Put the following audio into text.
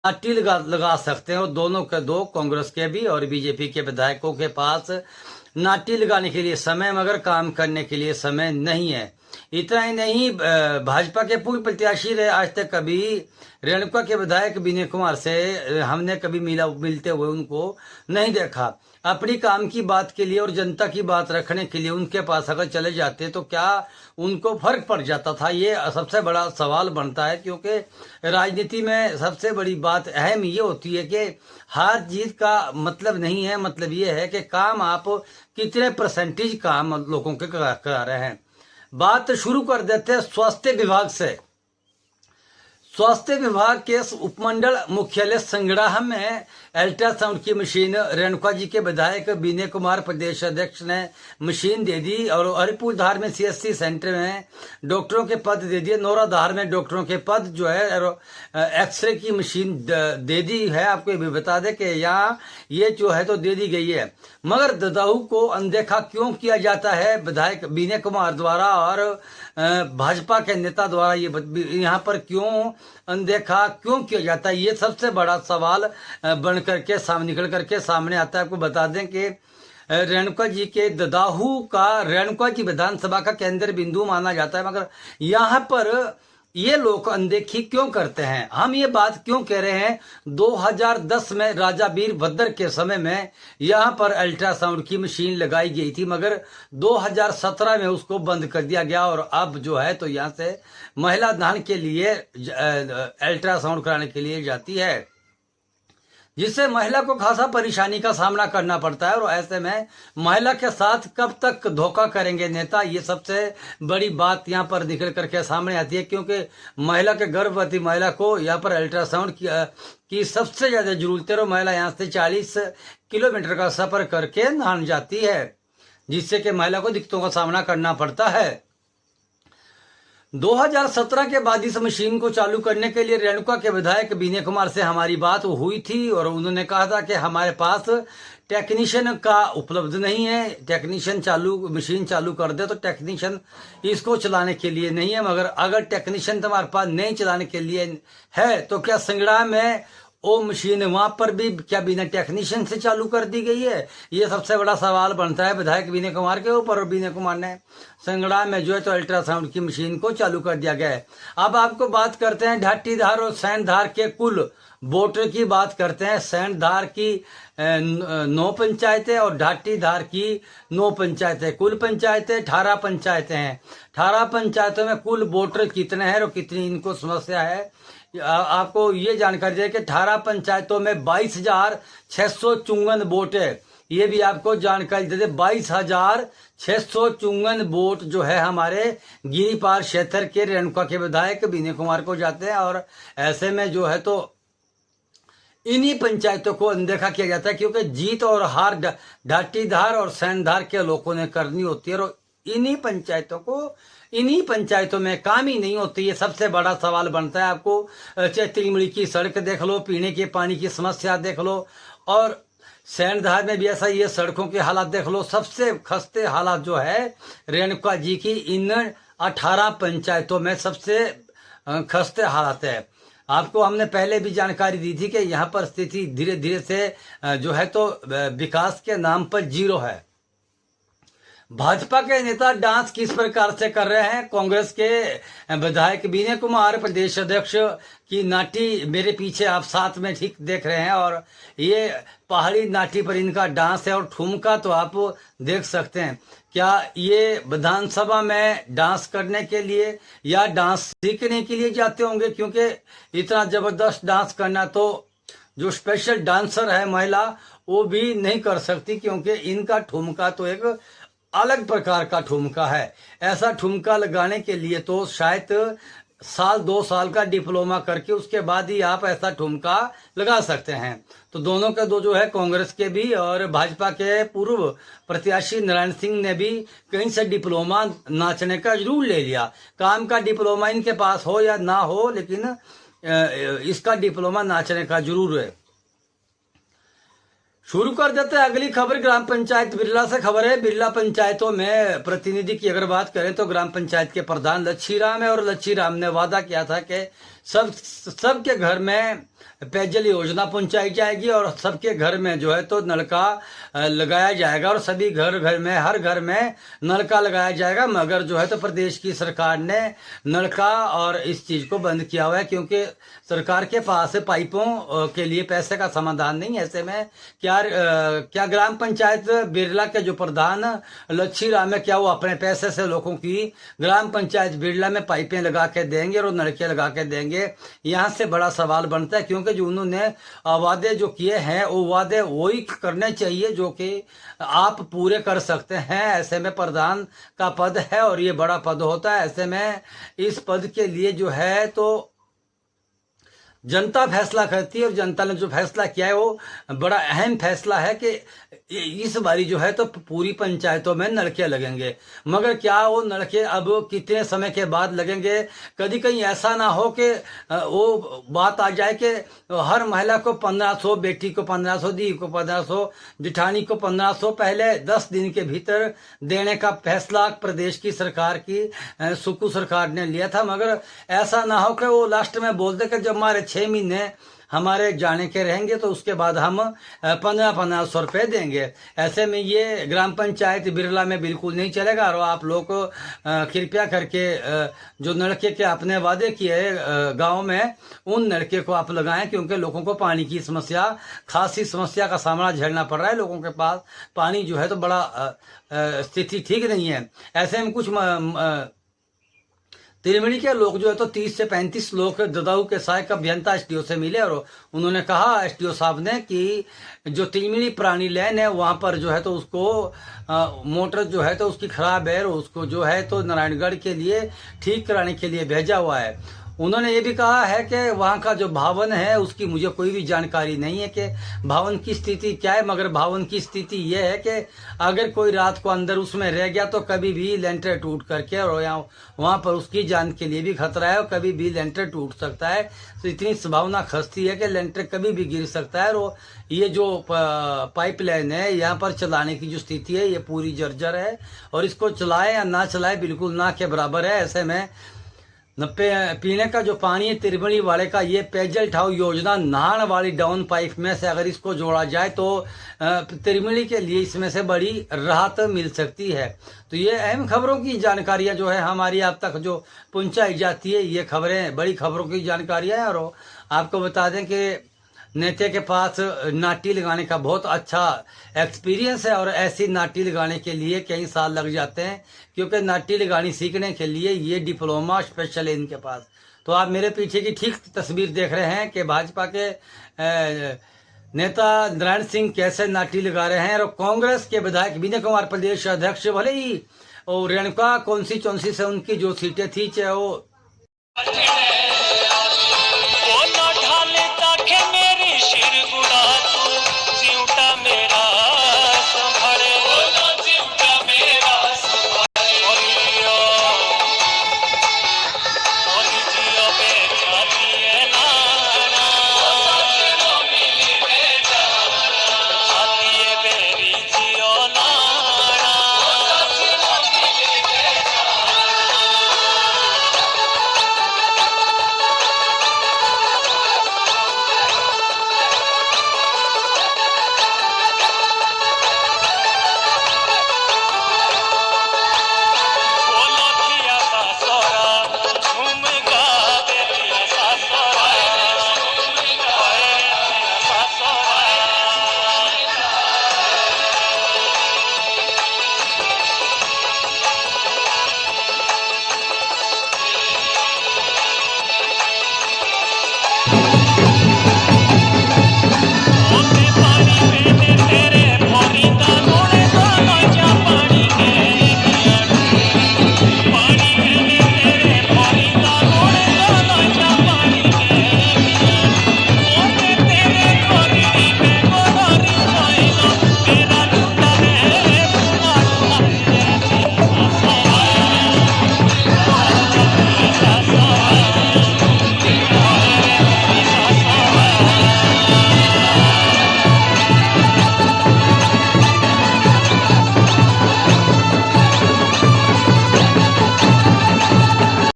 नाटी लगा सकते हैं। और दोनों के दो, कांग्रेस के भी और बीजेपी के विधायकों के पास नाटी लगाने के लिए समय, मगर काम करने के लिए समय नहीं है। इतना ही नहीं, भाजपा के पूर्व प्रत्याशी रहे, आज तक कभी रेणुका के विधायक विनय कुमार से हमने कभी मिलते हुए उनको नहीं देखा। अपनी काम की बात के लिए और जनता की बात रखने के लिए उनके पास अगर चले जाते तो क्या उनको फर्क पड़ जाता था, ये सबसे बड़ा सवाल बनता है। क्योंकि राजनीति में सबसे बड़ी बात अहम ये होती है कि हार जीत का मतलब नहीं है, मतलब ये है कि काम आप कितने परसेंटेज काम लोगों के करा रहे हैं। बात शुरू कर देते हैं स्वास्थ्य विभाग से। स्वास्थ्य विभाग के उपमंडल मुख्यालय संगड़ाह में अल्ट्रासाउंड की मशीन रेणुका जी के विधायक विनय कुमार प्रदेश अध्यक्ष ने मशीन दे दी। और हरिपुर धार में सीएससी सेंटर में डॉक्टरों के पद दे दिए। नौराधार में डॉक्टरों के पद जो है एक्सरे की मशीन दे दी है। आपको ये भी बता दें कि यहाँ ये जो है तो दे दी गई है, मगर ददाहू को अनदेखा क्यों किया जाता है विधायक विनय कुमार द्वारा और भाजपा के नेता द्वारा, ये यहाँ पर क्यों अनदेखा क्यों किया जाता है, ये सबसे बड़ा सवाल बन करके निकल करके सामने आता है। आपको बता दें कि रेणुका जी के ददाहू का रेणुका जी विधानसभा का केंद्र बिंदु माना जाता है, मगर यहाँ पर ये लोग अनदेखी क्यों करते हैं। हम ये बात क्यों कह रहे हैं, 2010 में राजा वीरभद्र के समय में यहाँ पर अल्ट्रासाउंड की मशीन लगाई गई थी, मगर 2017 में उसको बंद कर दिया गया। और अब जो है तो यहाँ से महिला दान के लिए अल्ट्रासाउंड कराने के लिए जाती है, जिससे महिला को खासा परेशानी का सामना करना पड़ता है। और ऐसे में महिला के साथ कब तक धोखा करेंगे नेता, ये सबसे बड़ी बात यहाँ पर निकल करके सामने आती है। क्योंकि महिला के गर्भवती महिला को यहाँ पर अल्ट्रासाउंड की सबसे ज्यादा जरूरत है। और महिला यहाँ से 40 किलोमीटर का सफर करके नहाने जाती है, जिससे कि महिला को दिक्कतों का सामना करना पड़ता है। 2017 के बाद इस मशीन को चालू करने के लिए रेणुका के विधायक विनय कुमार से हमारी बात हुई थी और उन्होंने कहा था कि हमारे पास टेक्नीशियन का उपलब्ध नहीं है। टेक्नीशियन मशीन चालू कर दे तो टेक्नीशियन इसको चलाने के लिए नहीं है, मगर अगर टेक्नीशियन तुम्हारे पास नहीं चलाने के लिए है तो क्या संगड़ा में वो मशीन वहां पर भी क्या बिना टेक्नीशियन से चालू कर दी गई है, ये सबसे बड़ा सवाल बनता है विधायक विनय कुमार के ऊपर। और विनय कुमार ने संगड़ा में जो है तो अल्ट्रासाउंड की मशीन को चालू कर दिया गया है। अब आपको बात करते हैं ढाटीधार और सैंधधार के कुल वोटर की बात करते हैं। सैंधधार की 9 पंचायतें और ढाटीधार की 9 पंचायतें, कुल पंचायतें 18 पंचायतें हैं। 18 पंचायतों में कुल वोटर कितने हैं और कितनी इनको समस्या है, आपको ये जानकारी दे कि 18 पंचायतों में 22,654 वोट है। ये भी आपको जानकारी दे दे, 22,654 वोट जो है हमारे गिरिपार क्षेत्र के रेणुका के विधायक विनय कुमार को जाते हैं। और ऐसे में जो है तो इन्हीं पंचायतों को अनदेखा किया जाता है, क्योंकि जीत और हार ढाटीधार और सैंधधार के लोगों ने करनी होती है। और इन्हीं पंचायतों में काम ही नहीं होती, ये सबसे बड़ा सवाल बनता है। आपको चैतरीमड़ी की सड़क देख लो, पीने के पानी की समस्या देख लो, और सैंधधार में भी ऐसा ये सड़कों के हालात देख लो। सबसे खस्ते हालात जो है रेणुका जी की इन 18 पंचायतों में सबसे खस्ते हालात है। आपको हमने पहले भी जानकारी दी थी कि यहाँ पर स्थिति धीरे धीरे से जो है तो विकास के नाम पर जीरो है। भाजपा के नेता डांस किस प्रकार से कर रहे हैं, कांग्रेस के विधायक विनय कुमार प्रदेश अध्यक्ष की नाटी मेरे पीछे आप साथ में ठीक देख रहे हैं। और ये पहाड़ी नाटी पर इनका डांस है और ठुमका तो आप देख सकते हैं। क्या ये विधानसभा में डांस करने के लिए या डांस सीखने के लिए जाते होंगे, क्योंकि इतना जबरदस्त डांस करना तो जो स्पेशल डांसर है महिला वो भी नहीं कर सकती, क्योंकि इनका ठुमका तो एक अलग प्रकार का ठुमका है। ऐसा ठुमका लगाने के लिए तो शायद 2 साल का डिप्लोमा करके उसके बाद ही आप ऐसा ठुमका लगा सकते हैं। तो दोनों के दो जो है कांग्रेस के भी और भाजपा के पूर्व प्रत्याशी नारायण सिंह ने भी कहीं से डिप्लोमा नाचने का जरूर ले लिया। काम का डिप्लोमा इनके पास हो या ना हो, लेकिन इसका डिप्लोमा नाचने का जरूर है। शुरू कर देते हैं अगली खबर ग्राम पंचायत बिरला से खबर है। बिरला पंचायतों में प्रतिनिधि की अगर बात करें तो ग्राम पंचायत के प्रधान लच्छी राम है और लच्छी राम ने वादा किया था कि सबके घर में पेयजल योजना पहुंचाई जाएगी और सबके घर में जो है तो नलका लगाया जाएगा और सभी घर में हर घर में नलका लगाया जाएगा। मगर जो है तो प्रदेश की सरकार ने नलका और इस चीज को बंद किया हुआ है, क्योंकि सरकार के पास पाइपों के लिए पैसे का समाधान नहीं है। ऐसे में क्या ग्राम पंचायत बिरला के जो प्रधान लच्छी राम है, क्या वो अपने पैसे से लोगों की ग्राम पंचायत बिरला में पाइपें लगा के देंगे और नलके लगा के देंगे? यहाँ से बड़ा सवाल बनता है, क्योंकि जो उन्होंने वादे जो किए हैं वो वादे वही करने चाहिए जो कि आप पूरे कर सकते हैं। ऐसे में प्रधान का पद है और ये बड़ा पद होता है। ऐसे में इस पद के लिए जो है तो जनता फैसला करती है और जनता ने जो फैसला किया है वो बड़ा अहम फैसला है कि इस बारी जो है तो पूरी पंचायतों में नलके लगेंगे। मगर क्या वो नलके अब कितने समय के बाद लगेंगे? कभी कहीं ऐसा ना हो कि वो बात आ जाए कि हर महिला को 1500, बेटी को 1500, दी को 1500, जिठानी को 1500 पहले 10 दिन के भीतर देने का फैसला प्रदेश की सरकार की सुक्खू सरकार ने लिया था। मगर ऐसा ना हो कि वो लास्ट में बोल दे कि जब हमारे 6 महीने हमारे जाने के रहेंगे तो उसके बाद हम 1500 रुपये देंगे। ऐसे में ये ग्राम पंचायत बिरला में बिल्कुल नहीं चलेगा। और आप लोग कृपया करके जो नलके के अपने वादे किए गांव में, उन नलके को आप लगाएं, क्योंकि लोगों को पानी की समस्या, खासी समस्या का सामना झेलना पड़ रहा है। लोगों के पास पानी जो है तो बड़ा स्थिति ठीक नहीं है। ऐसे में कुछ तिरमिली के लोग जो है तो 30 से 35 लोग ददाऊ के सहायक अभियंता एसडीओ से मिले और उन्होंने कहा एसडीओ साहब ने कि जो तिरमिली प्राणी लैन है वहां पर जो है तो उसको मोटर जो है तो उसकी खराब है और उसको जो है तो नारायणगढ़ के लिए ठीक कराने के लिए भेजा हुआ है। उन्होंने ये भी कहा है कि वहाँ का जो भवन है उसकी मुझे कोई भी जानकारी नहीं है कि भवन की स्थिति क्या है। मगर भवन की स्थिति ये है कि अगर कोई रात को अंदर उसमें रह गया तो कभी भी लेंटर टूट करके, और वहाँ पर उसकी जान के लिए भी खतरा है और कभी भी लेंटर टूट सकता है। तो इतनी संभावना खस्ती है कि लेंटर कभी भी गिर सकता है। और ये जो पाइपलाइन है यहाँ पर चलाने की जो स्थिति है ये पूरी जर्जर है और इसको चलाए या ना चलाए बिल्कुल ना के बराबर है। ऐसे में पीने का जो पानी है तिरमिली वाले का, ये पेयजल ठाव योजना नहाने वाली डाउन पाइप में से अगर इसको जोड़ा जाए तो तिरमिली के लिए इसमें से बड़ी राहत मिल सकती है। तो ये अहम खबरों की जानकारियां जो है हमारी आप तक जो पहुंचाई जाती है, ये खबरें बड़ी खबरों की जानकारियां हैं। और आपको बता दें कि नेता के पास नाटी लगाने का बहुत अच्छा एक्सपीरियंस है और ऐसी नाटी लगाने के लिए कई साल लग जाते हैं, क्योंकि नाटी लगानी सीखने के लिए ये डिप्लोमा स्पेशल है इनके पास। तो आप मेरे पीछे की ठीक तस्वीर देख रहे हैं कि भाजपा के नेता नारायण सिंह कैसे नाटी लगा रहे हैं। और कांग्रेस के विधायक विनय कुमार प्रदेश अध्यक्ष भले ही और रेणुका कौन सी से उनकी जो सीटें थी चाहे वो